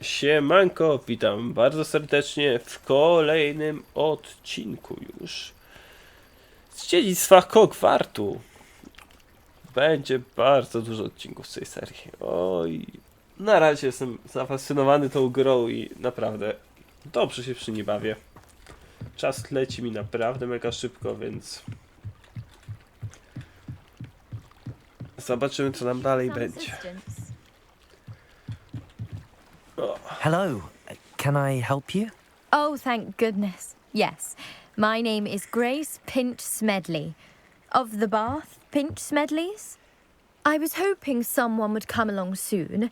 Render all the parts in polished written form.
Siemanko, witam bardzo serdecznie w kolejnym odcinku już z Dziedzictwa Hogwartu. Będzie bardzo dużo odcinków z tej serii. Oj, na razie jestem zafascynowany tą grą i naprawdę dobrze się przy niej bawię. Czas leci mi naprawdę mega szybko, więc zobaczymy, co nam dalej będzie. Hello, can I help you? Oh, thank goodness. Yes. My name is Grace Pinch Smedley. Of the Bath Pinch Smedleys? I was hoping someone would come along soon.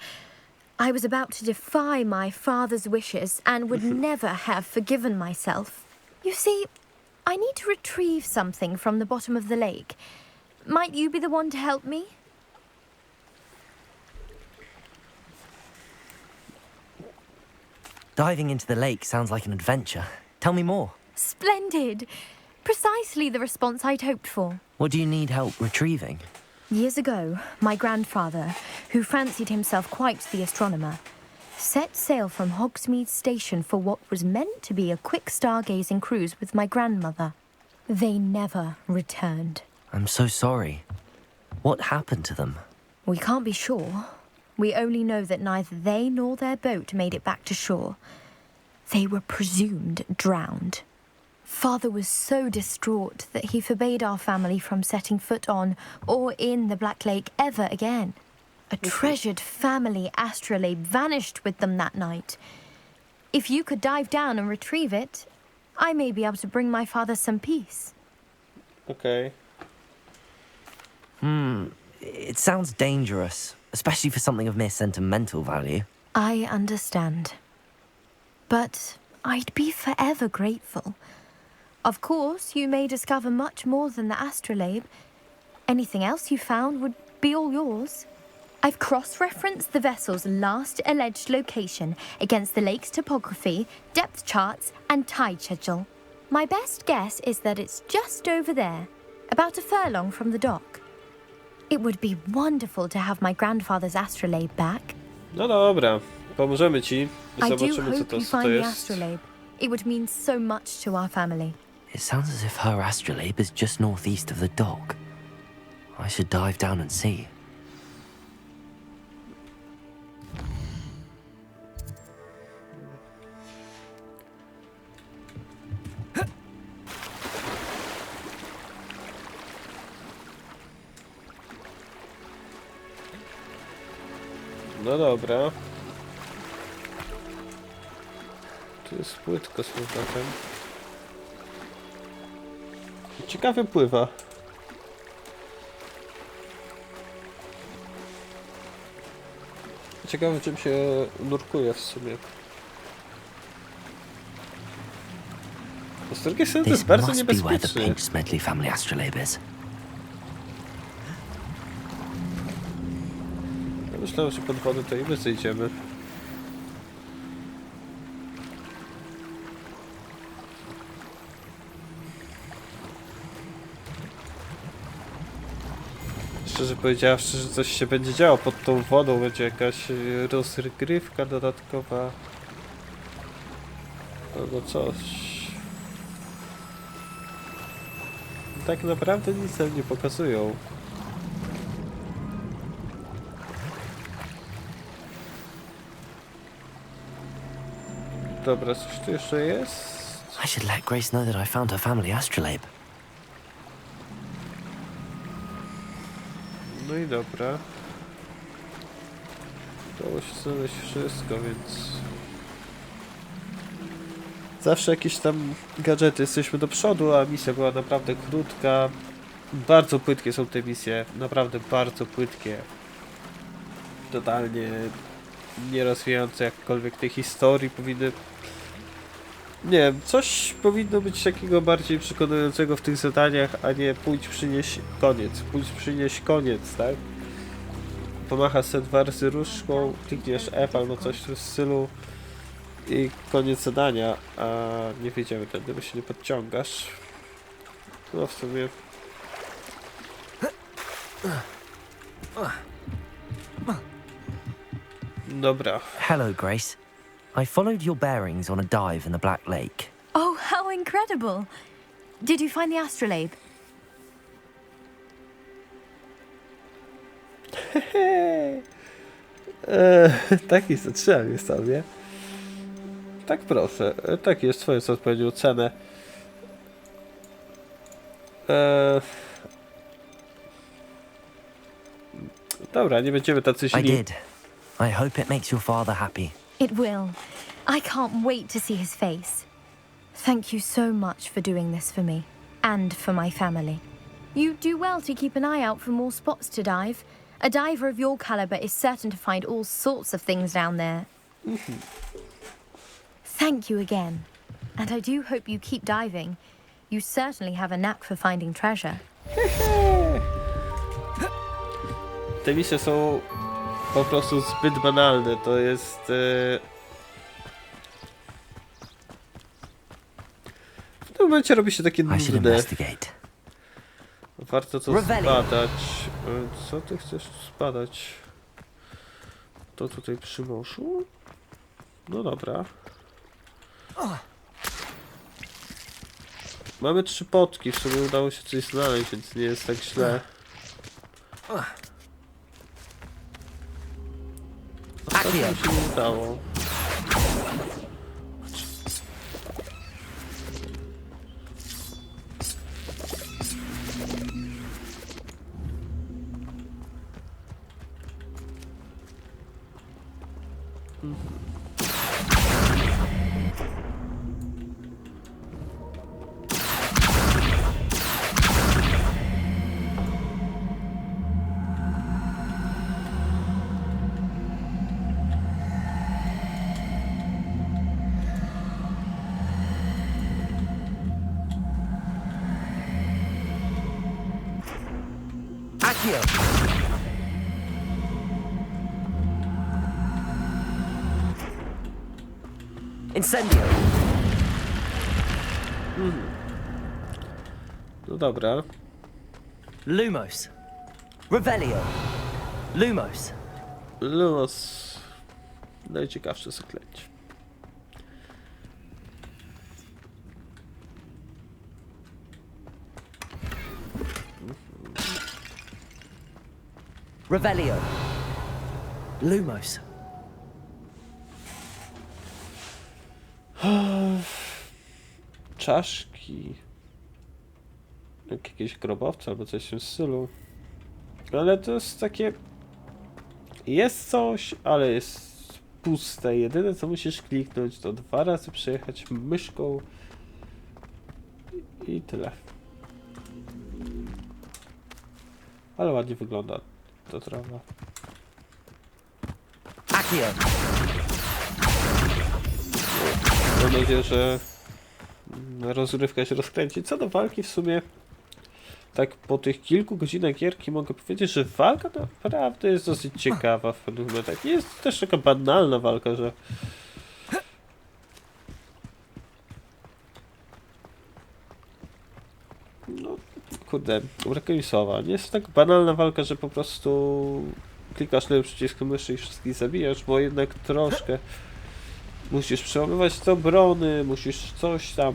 I was about to defy my father's wishes and would never have forgiven myself. You see, I need to retrieve something from the bottom of the lake. Might you be the one to help me? Diving into the lake sounds like an adventure. Tell me more. Splendid! Precisely the response I'd hoped for. What do you need help retrieving? Years ago, my grandfather, who fancied himself quite the astronomer, set sail from Hogsmeade Station for what was meant to be a quick stargazing cruise with my grandmother. They never returned. I'm so sorry. What happened to them? We can't be sure. We only know that neither they nor their boat made it back to shore. They were presumed drowned. Father was so distraught that he forbade our family from setting foot on or in the Black Lake ever again. A treasured family astrolabe vanished with them that night. If you could dive down and retrieve it, I may be able to bring my father some peace. Okay. It sounds dangerous, especially for something of mere sentimental value. I understand. But I'd be forever grateful. Of course, you may discover much more than the astrolabe. Anything else you found would be all yours. I've cross-referenced the vessel's last alleged location against the lake's topography, depth charts, and tide schedule. My best guess is that it's just over there, about a furlong from the dock. It would be wonderful to have my grandfather's astrolabe back. No dobra, pomożemy ci. I do Zobaczymy, co hope to, you co to find the jest. astrolabe. It would mean so much to our family. It sounds as if her astrolabe is just northeast of the dock. I should dive down and see. No dobra. Tu jest płytko z powrotem. Ciekawie pływa. Ciekawe, czym się nurkuje w sumie. Z drugiej strony to jest This bardzo must be where the niebezpieczne. Pinch Smedley family astrolabe is. Ja myślałem, że pod wodę to i my zejdziemy. Szczerze powiedziawszy, że coś się będzie działo pod tą wodą, będzie jakaś rozgrywka dodatkowa. Albo coś. Tak naprawdę nic nam nie pokazują. Dobra, coś tu jeszcze jest? I should let Grace know that I found her family astrolabe. No i dobra. Udało się znaleźć wszystko, więc... Zawsze jakieś tam gadżety, jesteśmy do przodu, a misja była naprawdę krótka. Bardzo płytkie są te misje, naprawdę bardzo płytkie. Totalnie nie rozwijające jakkolwiek tej historii powinny... Nie wiem, coś powinno być takiego bardziej przekonującego w tych zadaniach, a nie pójdź przynieś koniec, tak? Pomacha se 2 razy różdżką, klikniesz F albo coś w tym stylu i koniec zadania, a nie wiedziemy wtedy, bo się nie podciągasz. No w sumie... Dobra. Hello, Grace. I followed your bearings on a dive in the Black Lake. Oh, how incredible! Did you find the astrolabe? Taki zatrzymam jest sobie. Tak proszę, tak jest twoje co odpowiedział cenę. Dobra, nie będziemy tacy I źli. did. I hope it makes your father happy. It will. I can't wait to see his face. Thank you so much for doing this for me and for my family. You do well to keep an eye out for more spots to dive. A diver of your caliber is certain to find all sorts of things down there. Thank you again. And I do hope you keep diving. You certainly have a knack for finding treasure. Te misje są po prostu zbyt banalne. To jest... W tym momencie robi się takie I should nudne. investigate. Warto to Revelio. zbadać. Co ty chcesz zbadać? To tutaj przy morzu? No dobra. Mamy 3 potki, w sumie udało się coś znaleźć, więc nie jest tak źle. Ostatnio mi się nie udało. Accio! Incendio! No dobra. Lumos! Revelio! Lumos! Lumos. Najciekawsze zaklęcie. Revelio! Lumos! Czaszki. Jak jakieś grobowce albo coś w tym stylu. Ale to jest takie... Jest coś, ale jest puste. Jedyne co musisz kliknąć to 2 razy przejechać myszką i tyle. Ale ładnie wygląda ta trawa. Accio! Mam nadzieję, że rozrywka się rozkręci. Co do walki w sumie, tak po tych kilku godzinach gierki mogę powiedzieć, że walka naprawdę jest dosyć ciekawa w pewnych momentach. Nie jest też taka banalna walka, że... No, kurde, brakuje mi słowa. Nie jest tak banalna walka, że po prostu klikasz lewym przyciskiem myszy i wszystkich zabijasz, bo jednak troszkę musisz przełamywać te obrony, musisz coś tam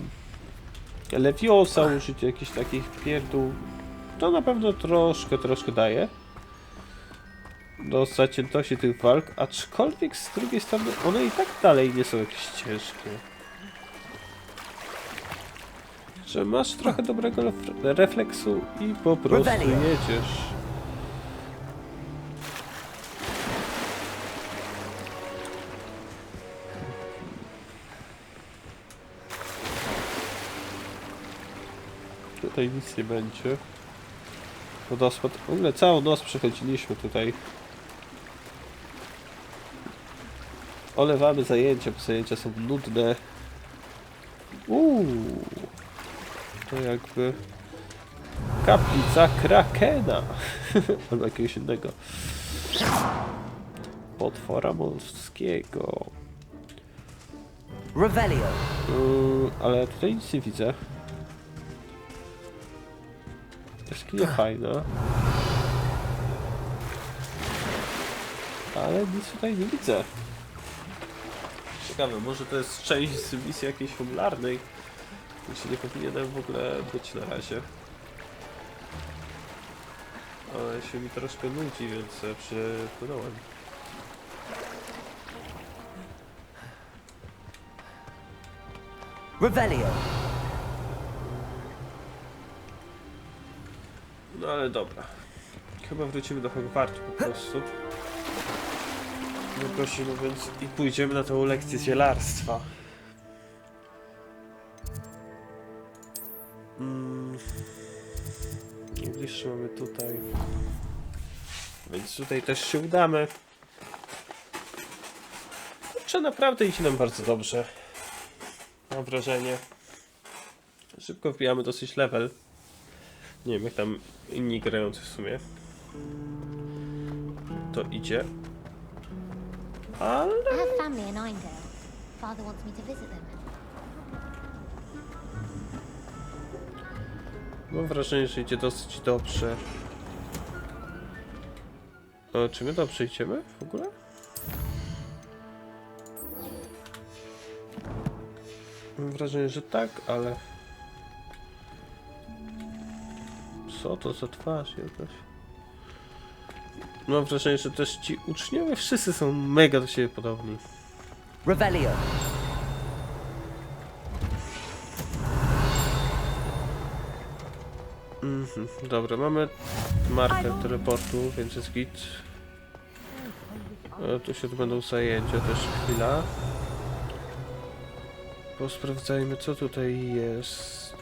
Leviosa użyć, jakichś takich pierdół. To na pewno troszkę daje do zaciętości tych walk, aczkolwiek z drugiej strony one i tak dalej nie są jakieś ciężkie. Że masz trochę dobrego refleksu i po prostu jedziesz. Tutaj nic nie będzie. Wodospad. W ogóle całą noc przechodziliśmy tutaj. Olewamy zajęcia, bo zajęcia są nudne. To jakby... Kaplica Krakena. Albo jakiegoś innego. Potwora morskiego. Revelio! Ale tutaj nic nie widzę. Jaskinia fajna. Ale nic tutaj nie widzę. Ciekawe, może to jest część z misji jakiejś fabularnej, jeśli nie powinienem w ogóle być na razie. Ale się mi troszkę nudzi, więc przypłynąłem. Revelio. No ale dobra. Chyba wrócimy do Hogwartu po prostu. No proszę mówiąc, i pójdziemy na tą lekcję zielarstwa. Najbliższe mamy tutaj. Więc tutaj też się udamy. Kurczę, naprawdę idzie nam bardzo dobrze. Mam wrażenie. Szybko wbijamy dosyć level. Nie wiem jak tam inni grający w sumie. To idzie. Ale... I have family in Einville. Father wants me to visit them. Mam wrażenie, że idzie dosyć dobrze. Czy my dobrze idziemy w ogóle? Mam wrażenie, że tak, ale... Co to za twarz jakaś? Mam wrażenie, że też ci uczniowie wszyscy są mega do siebie podobni. Revelio. Dobra, mamy marker teleportu, więc jest git. Tu się odbędą zajęcia też chwila. Posprawdzajmy co tutaj jest.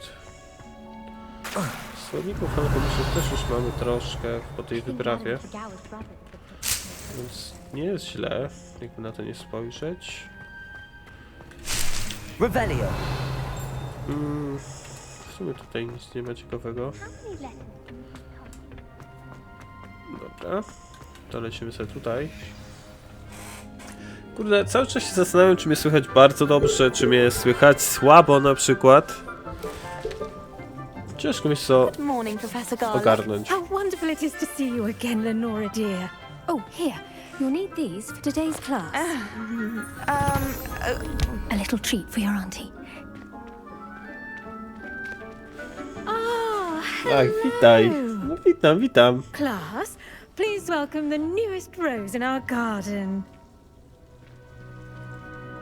Słowników alchemicznych też już mamy troszkę po tej wyprawie. Więc nie jest źle, jakby na to nie spojrzeć. Revelio. W sumie tutaj nic nie ma ciekawego. Dobra, to lecimy sobie tutaj. Kurde, cały czas się zastanawiam, czy mnie słychać bardzo dobrze, czy mnie słychać słabo na przykład. Ciężko mi to Good morning, Professor Garlick. ogarnąć. How wonderful it is to see you again, Lenora dear. Oh, here. You'll need these for today's class. A little treat for your auntie. Oh, Tak, witaj. No witam, witam. class. Please welcome the newest rose in our garden.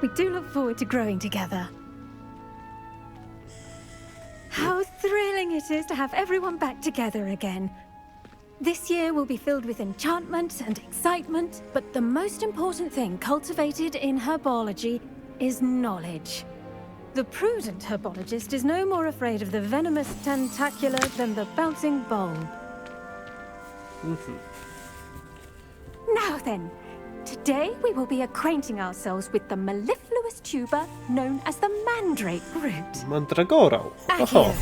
We do look forward to growing together. How thrilling it is to have everyone back together again. This year will be filled with enchantment and excitement, but the most important thing cultivated in herbology is knowledge. The prudent herbologist is no more afraid of the venomous tentacular than the bouncing bulb. Now then, today we will be acquainting ourselves with the mellifluous tuber known as the mandrake root. Mandragorał. Oho.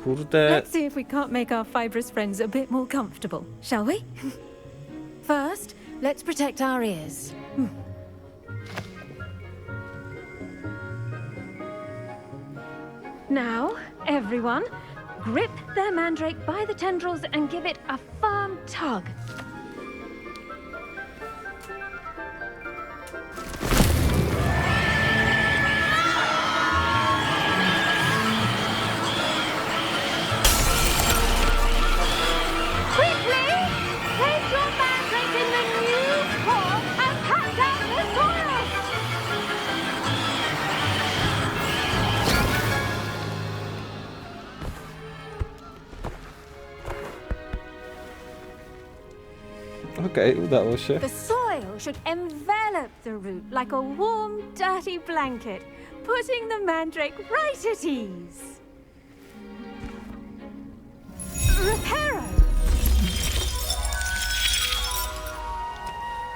Kurde. Let's see if we can't make our fibrous friends a bit more comfortable, shall we? First, let's protect our ears. Now, everyone, grip their mandrake by the tendrils and give it a firm tug. Quickly! Place your mandrake in the new pot and pack out the soil! Okej, udało się. The soil should envelop the root like a warm, dirty blanket, putting the mandrake right at ease. Reparo!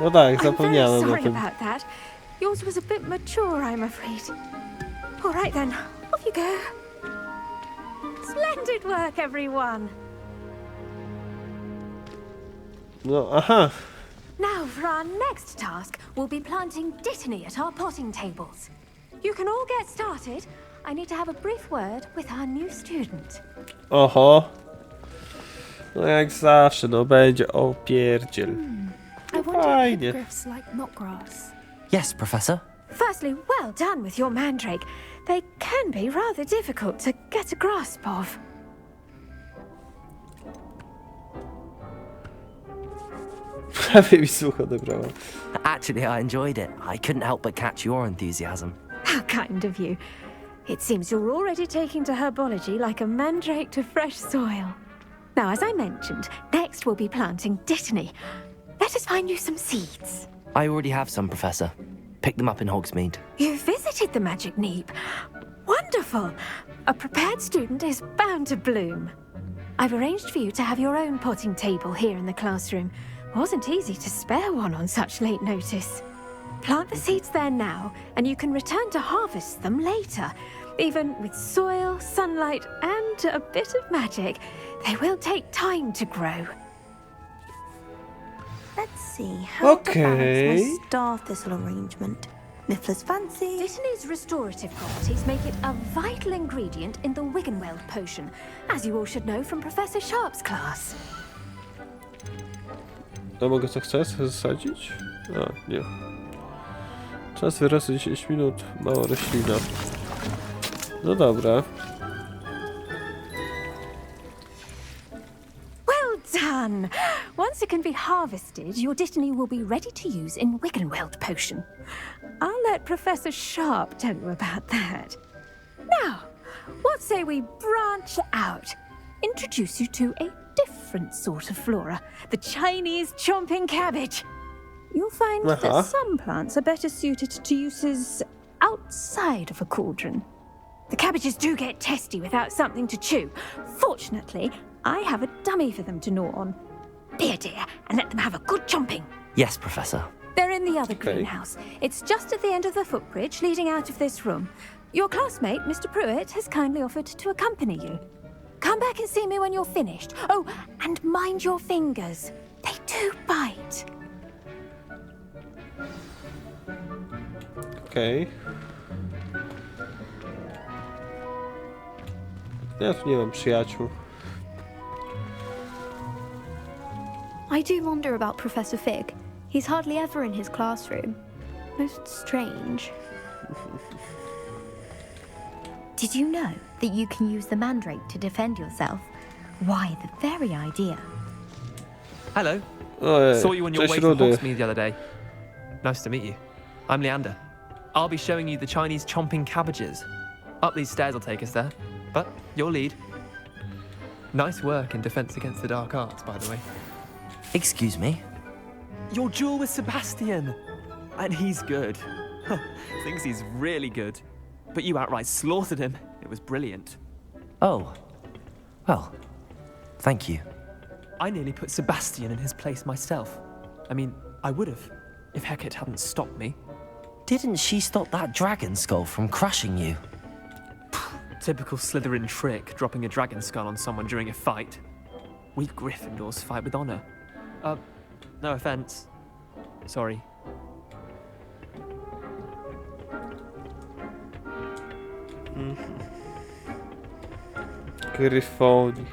No tak, I'm very zapomniałem o sorry tym. about that. Yours was a bit mature, I'm afraid. All right then, off you go. Splendid work, everyone. No, aha. Now for our next task, we'll be planting dittany at our potting tables. You can all get started. I need to have a brief word with our new student. Oho. No jak zawsze, no będzie opierdziel. I wonder fajnie. hippogriffs like knotgrass. Yes, Professor. Firstly, well done with your mandrake. They can be rather difficult to get a grasp of. Prawie mi słuch odebrała. Actually, I enjoyed it. I couldn't help but catch your enthusiasm. How kind of you. It seems you're already taking to herbology like a mandrake to fresh soil. Now, as I mentioned, next we'll be planting dittany. Let us find you some seeds. I already have some, Professor. Pick them up in Hogsmeade. You visited the Magic Neep. Wonderful. A prepared student is bound to bloom. I've arranged for you to have your own potting table here in the classroom. Wasn't easy to spare one on such late notice. Plant the seeds there now, and you can return to harvest them later. Even with soil, sunlight, and a bit of magic, they will take time to grow. Let's see, how to Okay. balance my star thistle arrangement. Niffler's fancy. Dittany's restorative properties make it a vital ingredient in the Wiggenweld potion, as you all should know from Professor Sharp's class. No mogę co chcę zasadzić? A, nie. Czas wyrostu 10 minut, mała roślina. No dobra. Well done! Once it can be harvested, your Dittany will be ready to use in Wiggenweld potion. I'll let Professor Sharp tell you about that. Now, what say we branch out? Introduce you to a different sort of flora, the Chinese chomping cabbage. You'll find that some plants are better suited to uses outside of a cauldron. The cabbages do get testy without something to chew. Fortunately, I have a dummy for them to gnaw on. Be a dear and let them have a good chomping. Yes, Professor. They're in the other Okay. greenhouse. It's just at the end of the footbridge leading out of this room. Your classmate, Mr. Pruitt, has kindly offered to accompany you. Come back and see me when you're finished. Oh, and mind your fingers. They do bite. Okej. Ja tu nie mam przyjaciół. I do wonder about Professor Fig. He's hardly ever in his classroom. Most strange. Did you know that you can use the mandrake to defend yourself? Why, the very idea. Hello. Ojej, Saw you on your cześć way from Rudy. Hogsmeade the other day. Nice to meet you. I'm Leander. I'll be showing you the Chinese chomping cabbages. Up these stairs will take us there. But your lead. Nice work in Defense Against the Dark Arts, by the way. Excuse me? Your duel with Sebastian! And he's good. Thinks he's really good. But you outright slaughtered him. It was brilliant. Oh. Well, thank you. I nearly put Sebastian in his place myself. I mean, I would have, if Hecate hadn't stopped me. Didn't she stop that dragon skull from crushing you? Typical Slytherin trick, dropping a dragon skull on someone during a fight. We Gryffindors fight with honor. No offense. Sorry. Gryfoni.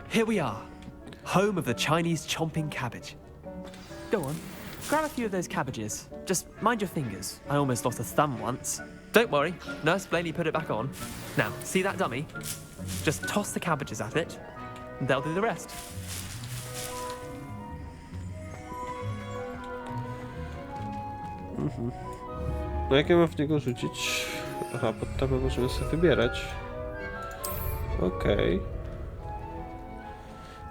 Here we are, home of the Chinese chomping cabbage. Go on, grab a few of those cabbages. Just mind your fingers. I almost lost a thumb once. Don't worry, Nurse Blaney put it back on. Now, see that dummy? Just toss the cabbages at it, and they'll do the rest. No jak ja mam w niego rzucić? Aha, pod tabę możemy sobie wybierać. Okej.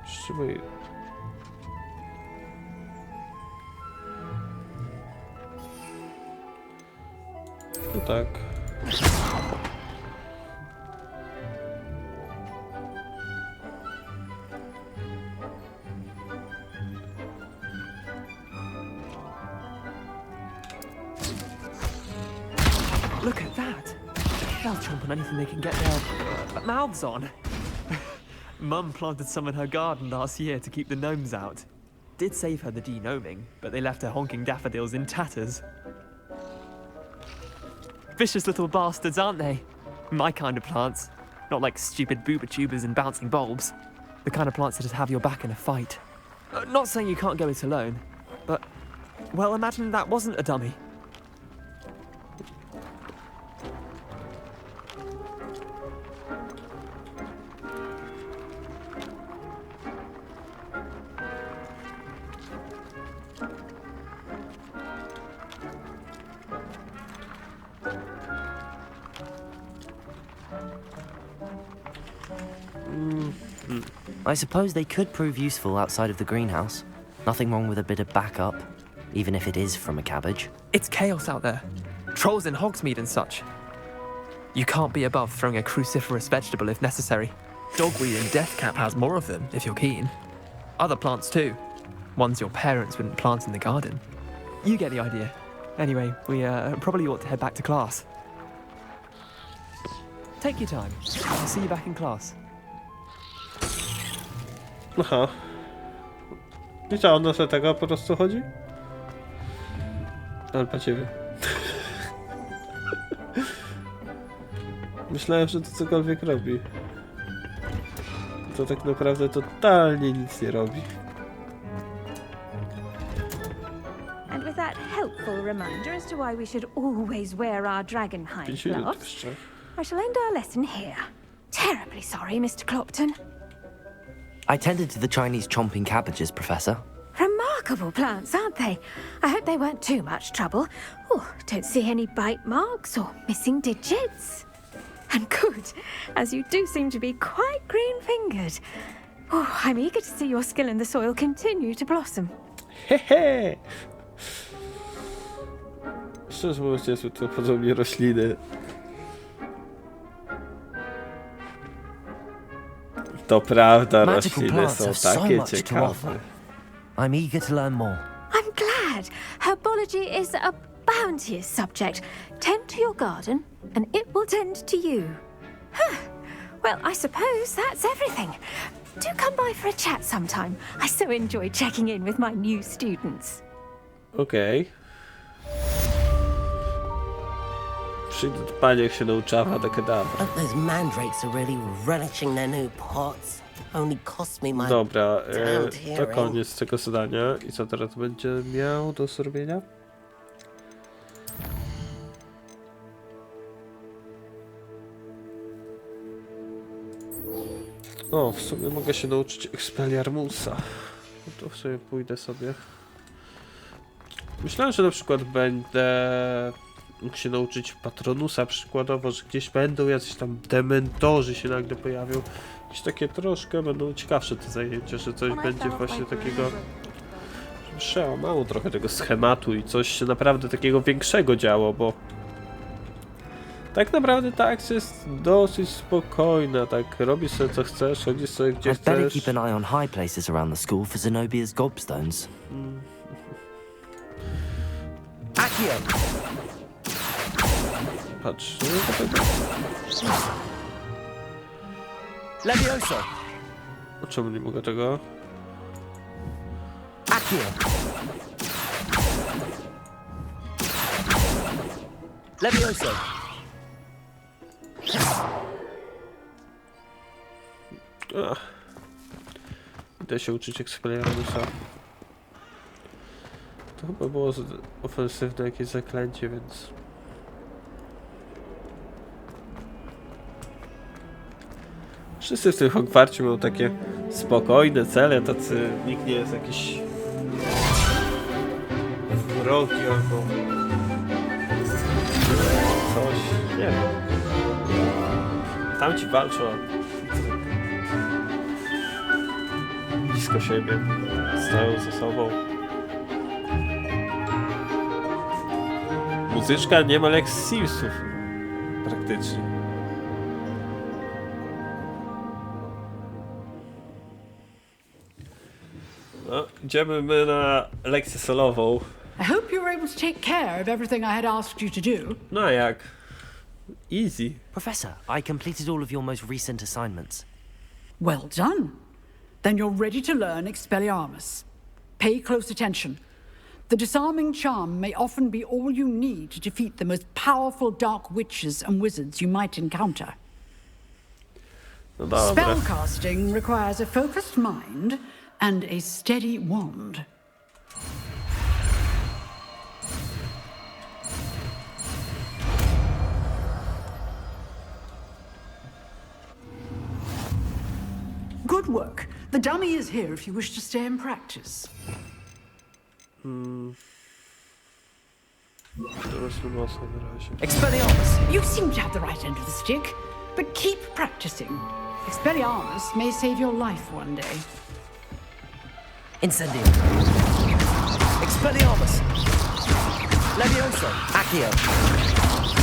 Wstrzymuj. No tak. Look at that. They'll chomp on anything they can get their mouths on. Mum planted some in her garden last year to keep the gnomes out. Did save her the de-gnoming, but they left her honking daffodils in tatters. Vicious little bastards, aren't they? My kind of plants. Not like stupid booba tubers and bouncing bulbs. The kind of plants that'd have your back in a fight. Not saying you can't go it alone, but, well, imagine that wasn't a dummy. I suppose they could prove useful outside of the greenhouse. Nothing wrong with a bit of backup, even if it is from a cabbage. It's chaos out there. Trolls in Hogsmeade and such. You can't be above throwing a cruciferous vegetable if necessary. Dogweed and deathcap has more of them, if you're keen. Other plants too. Ones your parents wouldn't plant in the garden. You get the idea. Anyway, we probably ought to head back to class. Take your time. I'll see you back in class. Aha. I co, on do tego po prostu chodzi? Ale po ciebie. Myślałem, że to cokolwiek robi. To tak naprawdę totalnie nic nie robi. And with that helpful reminder as to why we should always wear our dragonhide 5 minut gloves, jeszcze. I shall end our lesson here. Terribly sorry, Mr. Clopton. I tended to the Chinese chomping cabbages, Professor. Remarkable plants, aren't they? I hope they weren't too much trouble. Oh, don't see any bite marks or missing digits. And good, as you do seem to be quite green-fingered. Oh, I'm eager to see your skill in the soil continue to blossom. Hehe! Szczerze mówiąc, jest to podobnie rośliny. To prawda, Magical rośliny plants są have so takie much to ciekawe. offer. I'm eager to learn more. I'm glad. Herbology is a bounteous subject. Tend to your garden, and it will tend to you. Huh. Well, I suppose that's everything. Do come by for a chat sometime. I so enjoy checking in with my new students. Okej. Przyjdę do pani, jak się nauczała do kedawra. Hope those mandrakes are really relishing their new pots. Only cost me my Dobra, damned to hearing. koniec tego zadania. I co teraz będzie miał do zrobienia? O, w sumie mogę się nauczyć Expelliarmusa. No to w sumie pójdę sobie. Myślałem, że na przykład będę mógł się nauczyć Patronusa przykładowo, że gdzieś będą jacyś tam dementorzy się nagle pojawią. Jakieś takie troszkę będą ciekawsze te zajęcia, że coś będzie właśnie takiego, żeby przełamało trochę tego schematu i coś się naprawdę takiego większego działo, bo tak naprawdę ta akcja jest dosyć spokojna, tak robisz sobie co chcesz, chodzisz sobie gdzie I'd better chcesz. keep an eye on high places around the school for Zenobia's gobstones. Accio! Patrz, no to tego. Levioso! O czemu nie mogę tego? Accio! Levioso! Ach. Idę się uczyć Expelliarmusa. To chyba było ofensywne jakieś zaklęcie, więc... Wszyscy w tym Hogwarcie mają takie spokojne cele, tacy... Nikt nie jest jakiś... wrogi albo... coś, nie wiem. Tamci walczą blisko siebie, stoją ze sobą. Muzyczka niemal jak z Simsów, praktycznie. No, idziemy my na lekcję solową. I hope you were able to take care of everything I had asked you to do. No a jak? Easy. Professor, I completed all of your most recent assignments. Well done. Then you're ready to learn Expelliarmus. Pay close attention. The disarming charm may often be all you need to defeat the most powerful dark witches and wizards you might encounter. No dobra. Spellcasting requires a focused mind and a steady wand. Good work. The dummy is here if you wish to stay and practice. Expelliarmus! You seem to have the right end of the stick, but keep practicing. Expelliarmus may save your life one day. Incendio. Expelliarmus! Levioso. Accio.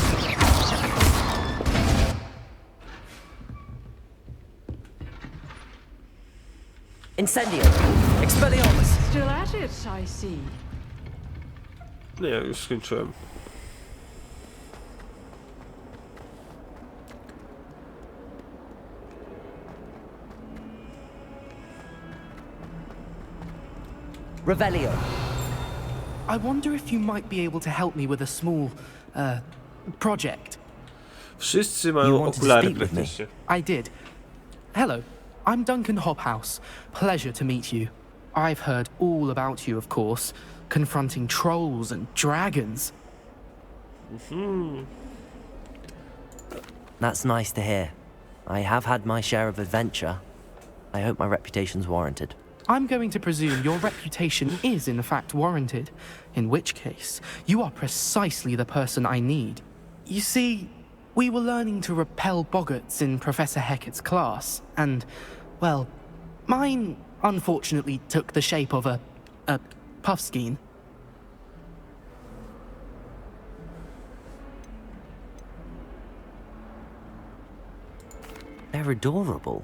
Incendio. Expelliarmus! Still at it, I see. Nie, już skończyłem. Revelio. I wonder if you might be able to help me with a small, project. Wszyscy You mają wanted to okulary speak with me? praktycznie. I did. Hello, I'm Duncan Hobhouse. Pleasure to meet you. I've heard all about you, of course, confronting trolls and dragons. That's nice to hear. I have had my share of adventure. I hope my reputation's warranted. I'm going to presume your reputation is in fact warranted, in which case, you are precisely the person I need. You see, we were learning to repel boggarts in Professor Hecat's class, and, well, mine unfortunately took the shape of a puffskein. They're adorable.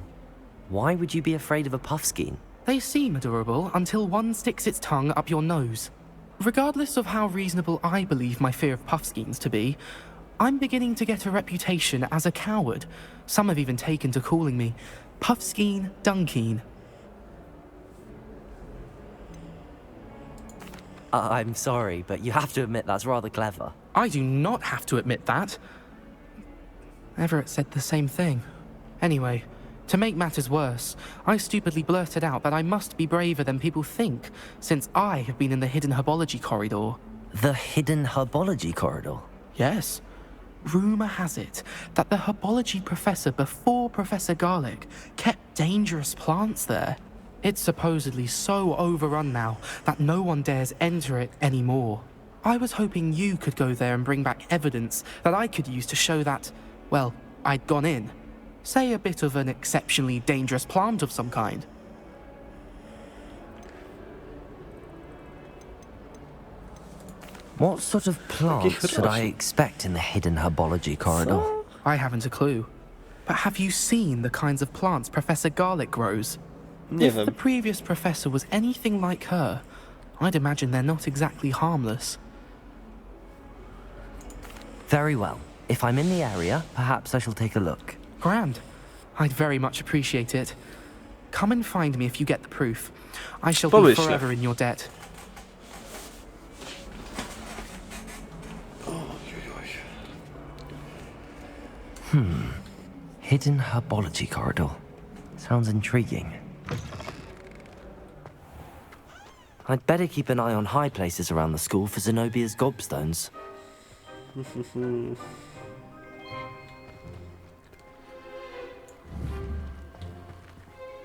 Why would you be afraid of a puffskein? They seem adorable until one sticks its tongue up your nose. Regardless of how reasonable I believe my fear of puffskeins to be, I'm beginning to get a reputation as a coward. Some have even taken to calling me Puffskein Dunkeen. I'm sorry, but you have to admit that's rather clever. I do not have to admit that. Everett said the same thing. Anyway, to make matters worse, I stupidly blurted out that I must be braver than people think, since I have been in the hidden herbology corridor. The hidden herbology corridor? Yes. Rumour has it that the herbology professor before Professor Garlic kept dangerous plants there. It's supposedly so overrun now that no one dares enter it anymore. I was hoping you could go there and bring back evidence that I could use to show that, well, I'd gone in. Say a bit of an exceptionally dangerous plant of some kind. What sort of plants should I expect in the hidden herbology corridor? I haven't a clue. But have you seen the kinds of plants Professor Garlic grows? Nie If wiem. the previous professor was anything like her, I'd imagine they're not exactly harmless. Very well. If I'm in the area, perhaps I shall take a look. Grand. I'd very much appreciate it. Come and find me if you get the proof. I shall be Pomyślę. forever in your debt. Hidden herbology corridor. Sounds intriguing. I'd better keep an eye on high places around the school for Zenobia's gobstones.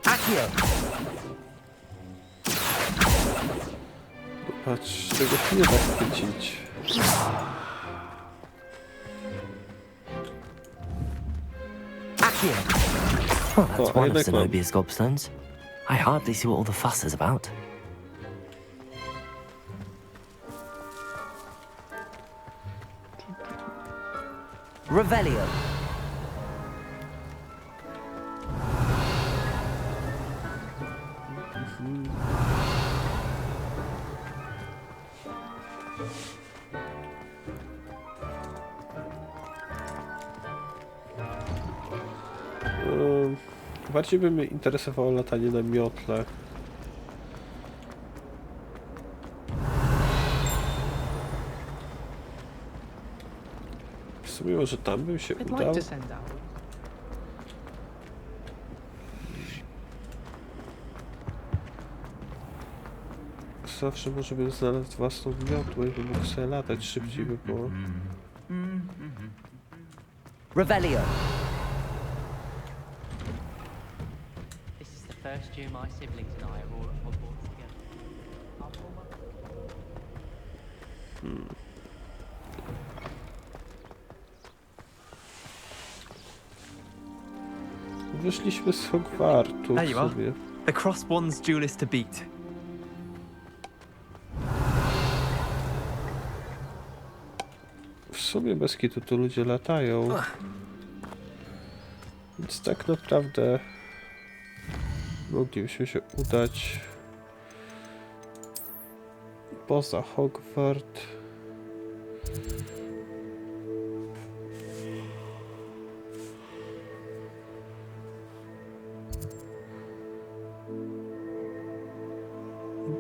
Accio! Patrz, tego się nie da chwycić. Accio! Well, that's Oh, one of jednak mam. Zenobia's gobstones. I hardly see what all the fuss is about. Revelio. Bardziej by mnie interesowało latanie na miotle. W sumie może tam bym się I'd udał. like to send out. zawsze może bym znalazł własną miotłę i bym mógł sobie latać, szybciej by było. Revelio. This is the first year my siblings and I are all at Hogwarts together. Wyszliśmy z Hogwartu There w you are. sumie. The Crosswands duelist to beat. W sumie bez kitu tu ludzie latają. Więc tak naprawdę moglibyśmy się udać poza Hogwart.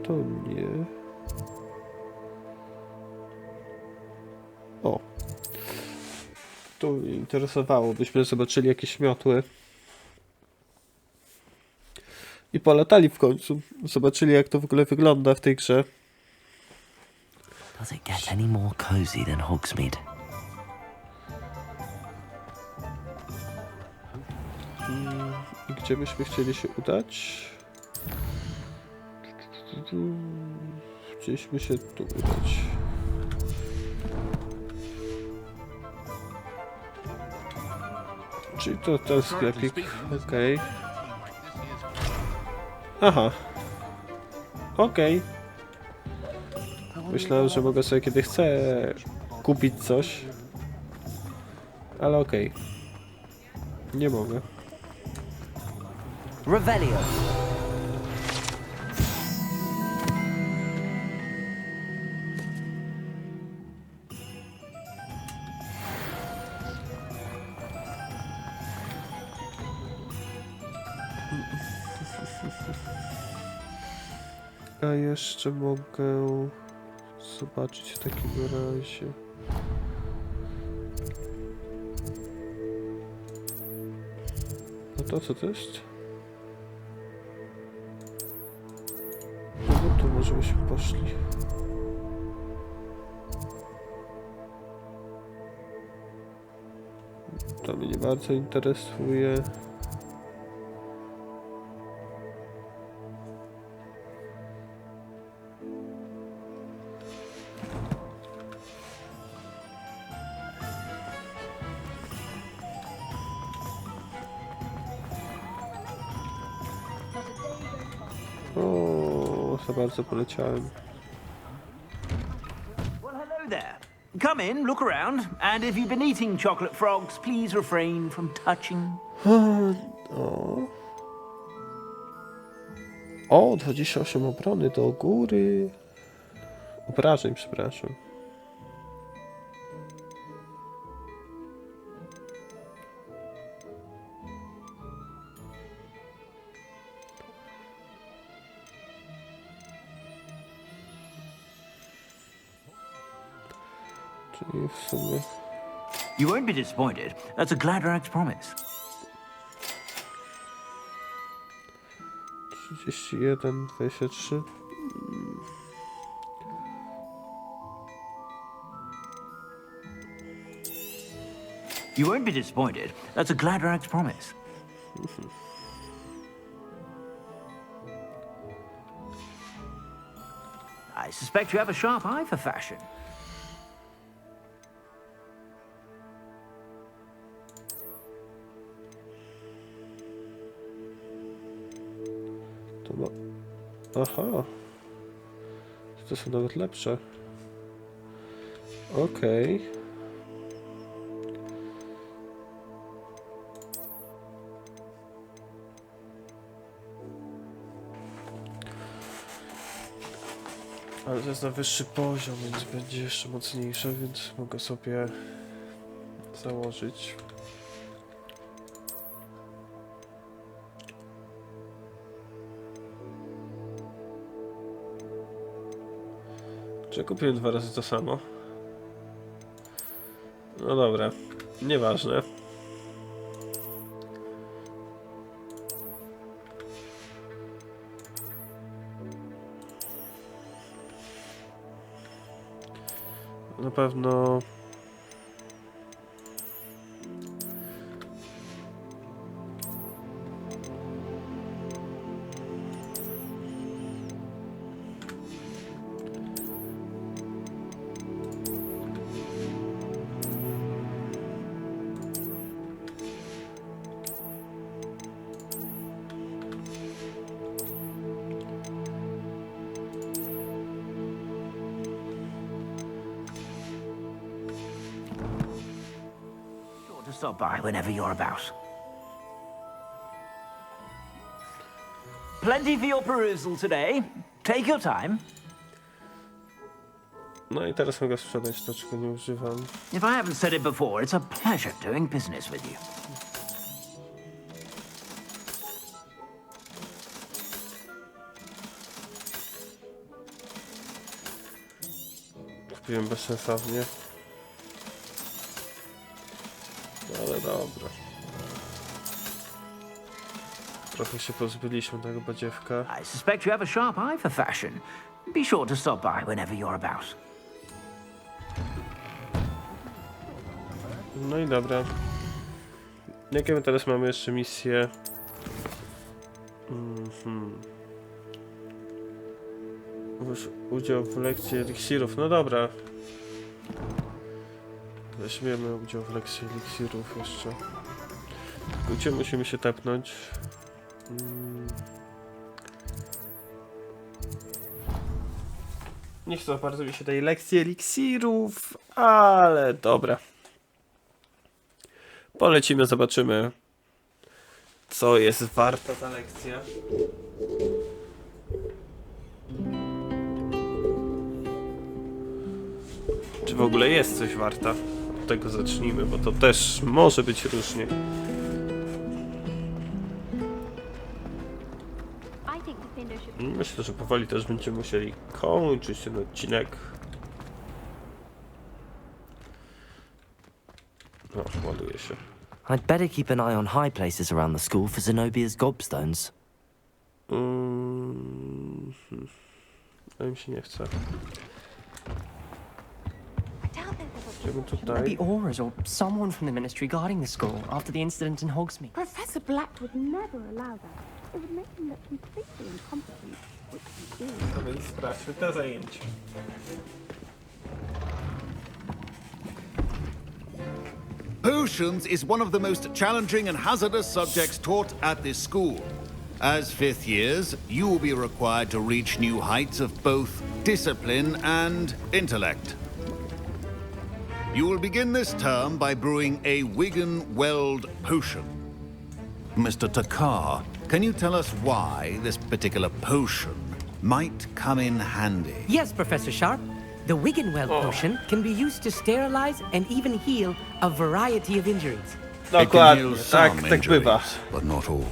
To nie. O. To mnie interesowało, byśmy zobaczyli jakieś miotły. I polatali w końcu. Zobaczyli, jak to w ogóle wygląda w tej grze. Does it get any more cozy than Hogsmeade? I gdzie byśmy chcieli się udać? Chcieliśmy się tu udać. Czyli to ten sklepik. Okej. Aha. Okej. Myślałem, że mogę sobie kiedy chcę kupić coś. Ale okej. Nie mogę. Revelio. A jeszcze mogę zobaczyć w takim razie. No to co to jest? No bo tu może byśmy poszli. To mnie nie bardzo interesuje. O, za bardzo poleciałem. Well, hello there. Come in, look around, and if you've been eating chocolate frogs, please refrain from touching. O, 28 obrony do góry. Obrażeń, przepraszam. Czyli w sumie... You won't be disappointed. That's a Gladrag's promise. 31, 23. You won't be disappointed. That's a Gladrag's promise. I suspect you have a sharp eye for fashion. To ma... Aha. To są nawet lepsze. Okej. Ale to jest na wyższy poziom, więc będzie jeszcze mocniejsze, więc mogę sobie założyć. Czy ja kupiłem 2 razy to samo? No dobra, nieważne. na pewno... Stop by whenever you're about. Plenty for your perusal today. Take your time. No i teraz mogę sprzedać to, czego nie używam. If I haven't said it before, it's a pleasure doing business with you. Kupiłem bezsensownie. Ale dobra. Trochę się pozbyliśmy tego badziewka. I suspect you have a sharp eye for fashion. Be sure to stop by whenever you're about. No i dobra. Jakie my teraz mamy jeszcze misje? Udział w lekcji eliksirów. No dobra. Weźmiemy udział w lekcji eliksirów jeszcze. Gdzie musimy się tepnąć? Nie chcę bardzo mi się tej lekcji eliksirów, ale dobra. Polecimy, zobaczymy, co jest warta ta lekcja. Czy w ogóle jest coś warta? Od tego zacznijmy, bo to też może być różnie. Myślę, że powoli też będziemy musieli kończyć ten odcinek. No, ładuje się. I'd better keep an eye on high places around the school for Zenobia's gobstones. No im się nie chce. Idziemy tutaj. Maybe Aurors or someone from the ministry guarding the school after the incident in Hogsmeade. Professor Black would never allow that. It would make him look completely incompetent, which he is. Dobra, i sprawdźmy te zajęcia. Potions is one of the most challenging and hazardous subjects taught at this school. As fifth years, you will be required to reach new heights of both discipline and intellect. You will begin this term by brewing a Wigan-Weld potion. Mr. Takar, can you tell us why this particular potion might come in handy? Yes, Professor Sharp. The Wigan-Weld potion can be used to sterilize and even heal a variety of injuries. It can heal some injuries, but not all.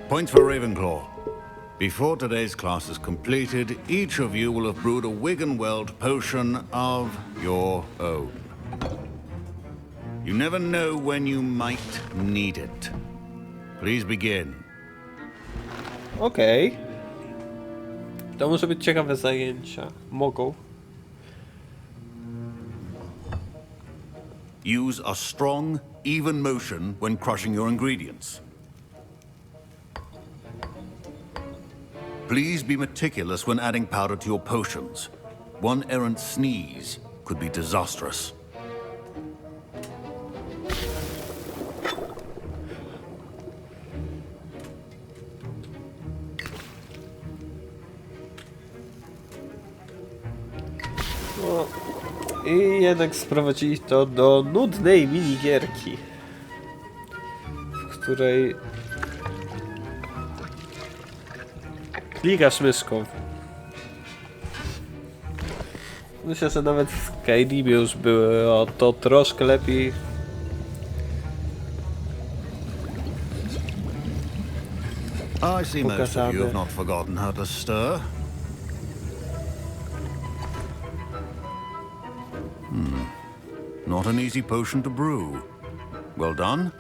Points for Ravenclaw. Before today's class is completed, each of you will have brewed a Wigan-Weld potion of your own. You never know when you might need it. Please begin. Okej. To może być ciekawe zajęcia. Mogą. Use a strong, even motion when crushing your ingredients. Please be meticulous when adding powder to your potions. One errant sneeze could be disastrous. No, i jednak sprowadzili to do nudnej minigierki, w której klikasz myszką. Myślę, że nawet w Skyrimie już było to troszkę lepiej. I see most of you have not forgotten how to stir. Not an easy potion to brew. Well done.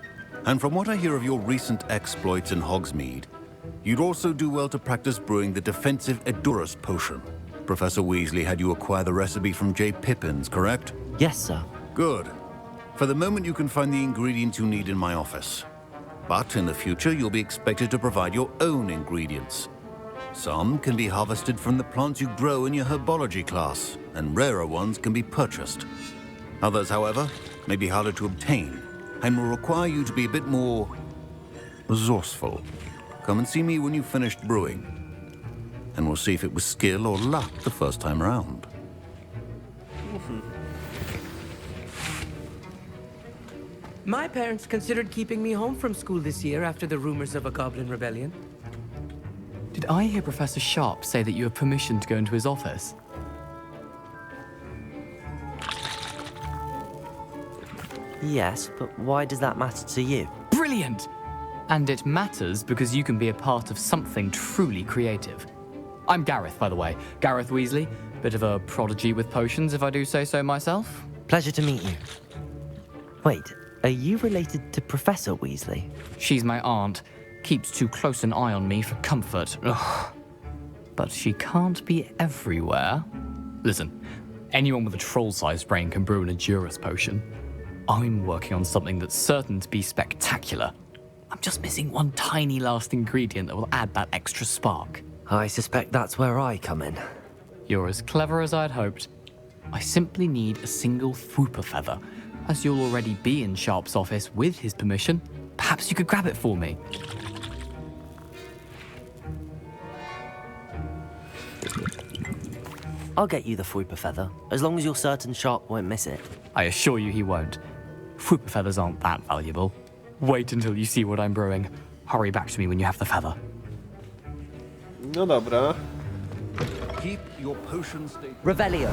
And from what I hear of your recent exploits in Hogsmeade, you'd also do well to practice brewing the defensive Edurus potion. Professor Weasley had you acquire the recipe from J. Pippin's, correct? Yes, sir. Good. For the moment, you can find the ingredients you need in my office. But in the future, you'll be expected to provide your own ingredients. Some can be harvested from the plants you grow in your herbology class, and rarer ones can be purchased. Others, however, may be harder to obtain, and will require you to be a bit more resourceful. Come and see me when you've finished brewing, and we'll see if it was skill or luck the first time around. My parents considered keeping me home from school this year after the rumors of a goblin rebellion. Did I hear Professor Sharp say that you have permission to go into his office? Yes, but why does that matter to you? Brilliant! And it matters because you can be a part of something truly creative. I'm Gareth, by the way. Gareth Weasley. Bit of a prodigy with potions, if I do say so myself. Pleasure to meet you. Wait, are you related to Professor Weasley? She's my aunt. Keeps too close an eye on me for comfort. Ugh. But she can't be everywhere. Listen, anyone with a troll-sized brain can brew an Edurus potion. I'm working on something that's certain to be spectacular. I'm just missing one tiny last ingredient that will add that extra spark. I suspect that's where I come in. You're as clever as I'd hoped. I simply need a single Fwooper feather. As you'll already be in Sharp's office with his permission, perhaps you could grab it for me. I'll get you the Fwooper feather, as long as you're certain Sharp won't miss it. I assure you he won't. Fwooper feathers aren't that valuable. Wait until you see what I'm brewing. Hurry back to me when you have the feather. No dobra. Keep your potion state. Revelio.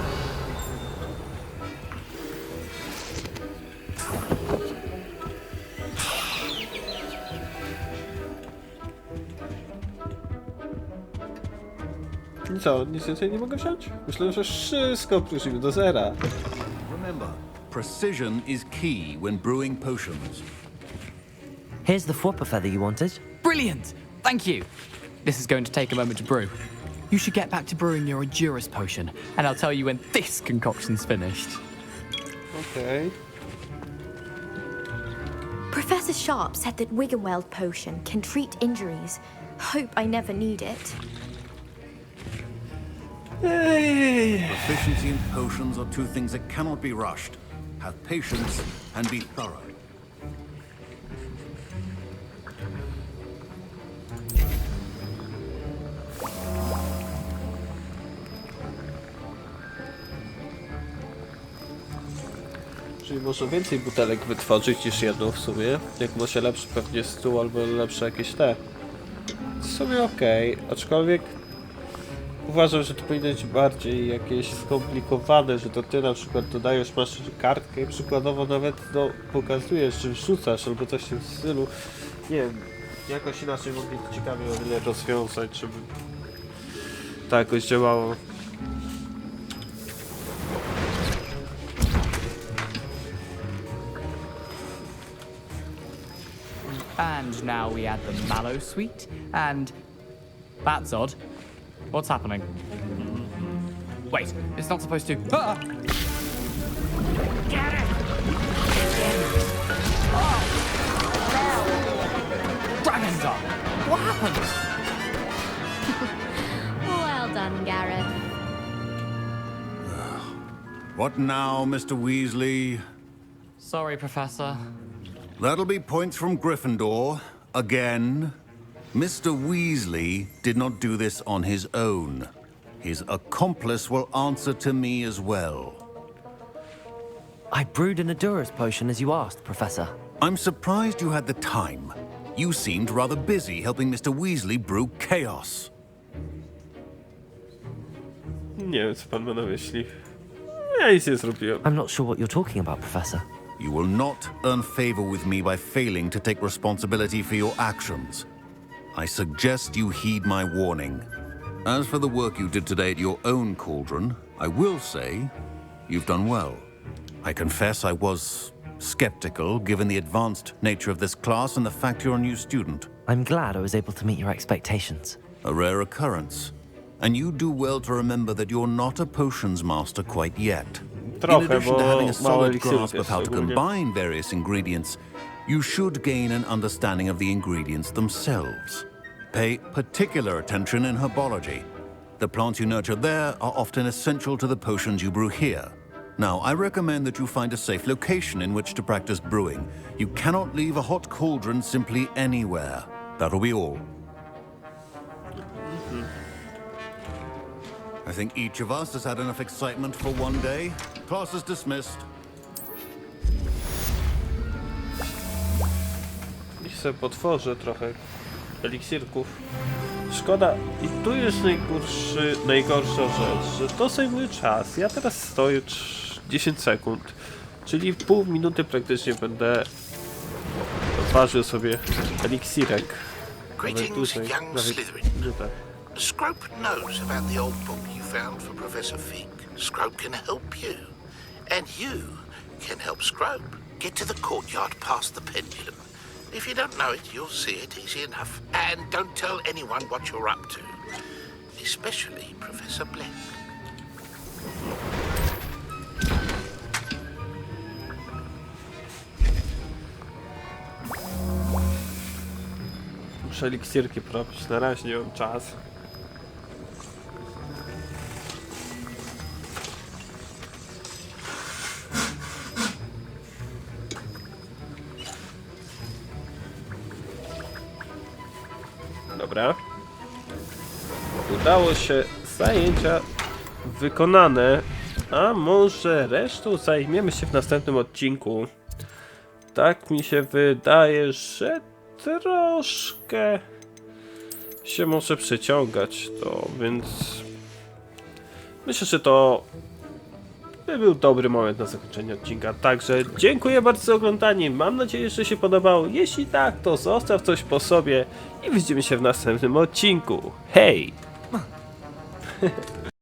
I co, nic więcej nie mogę wziąć? Myślę, że wszystko próżymy do zera. Remember, precision is key when brewing potions. Here's the Fwooper feather you wanted. Brilliant! Thank you! This is going to take a moment to brew. You should get back to brewing your Edurus potion, and I'll tell you when this concoction's finished. Okay. Professor Sharp said that Wiggenweld potion can treat injuries. Hope I never need it. Proficiency in potions are two things that cannot be rushed. Have patience and be thorough. Czyli można więcej butelek wytworzyć niż jedną w sumie. Jak ma się lepszy pewnie stół albo lepsze jakieś te. W sumie okej, aczkolwiek uważam, że to powinno być bardziej jakieś skomplikowane, że to ty na przykład dodajesz, masz kartkę i przykładowo nawet no, pokazujesz, czy wrzucasz albo coś w tym stylu. Nie wiem, jakoś inaczej mogli to ciekawie o wiele rozwiązać, żeby to jakoś działało. And now we add the mallow sweet, and... That's odd. What's happening? Wait, it's not supposed to... Ah! Get it! Dragon Dog! What happened? Well done, Gareth. What now, Mr. Weasley? Sorry, Professor. That'll be points from Gryffindor. Again. Mr. Weasley did not do this on his own. His accomplice will answer to me as well. I brewed an Edurus potion as you asked, Professor. I'm surprised you had the time. You seemed rather busy helping Mr. Weasley brew chaos. Nie wiem, co pan ma na myśli. Ja nic nie zrobiłem. I'm not sure what you're talking about, Professor. You will not earn favor with me by failing to take responsibility for your actions. I suggest you heed my warning. As for the work you did today at your own cauldron, I will say you've done well. I confess I was skeptical given the advanced nature of this class and the fact you're a new student. I'm glad I was able to meet your expectations. A rare occurrence. And you do well to remember that you're not a potions master quite yet. Trochę, In addition to bo having a mało solid eliksirów grasp jest of how to ogólnie. combine various ingredients, you should gain an understanding of the ingredients themselves. Pay particular attention in herbology. The plants you nurture there are often essential to the potions you brew here. Now, I recommend that you find a safe location in which to practice brewing. You cannot leave a hot cauldron simply anywhere. That'll be all. I think each of us has had enough excitement for one day. Class is dismissed. I sobie potworzę trochę eliksirków. Szkoda, i tu jest najgorsza rzecz, że to zajmuje czas. Ja teraz stoję 10 sekund, czyli pół minuty praktycznie będę ważył sobie eliksirek. Greetings, young Slytherin. Scrope knows about the old book you found for Professor Fig. Scrope can help you. And you can help Scrope get to the courtyard past the pendulum. If you don't know it, you'll see it easy enough. And don't tell anyone what you're up to. Especially Professor Black. Muszę eliksirki robić, na razie nie mam czas. Dobra. Udało się, zajęcia wykonane, a może resztą zajmiemy się w następnym odcinku. Tak mi się wydaje, że troszkę się może przeciągać to, więc myślę, że to by był dobry moment na zakończenie odcinka. Także dziękuję bardzo za oglądanie, mam nadzieję, że się podobało. Jeśli tak, to zostaw coś po sobie i widzimy się w następnym odcinku. Hej!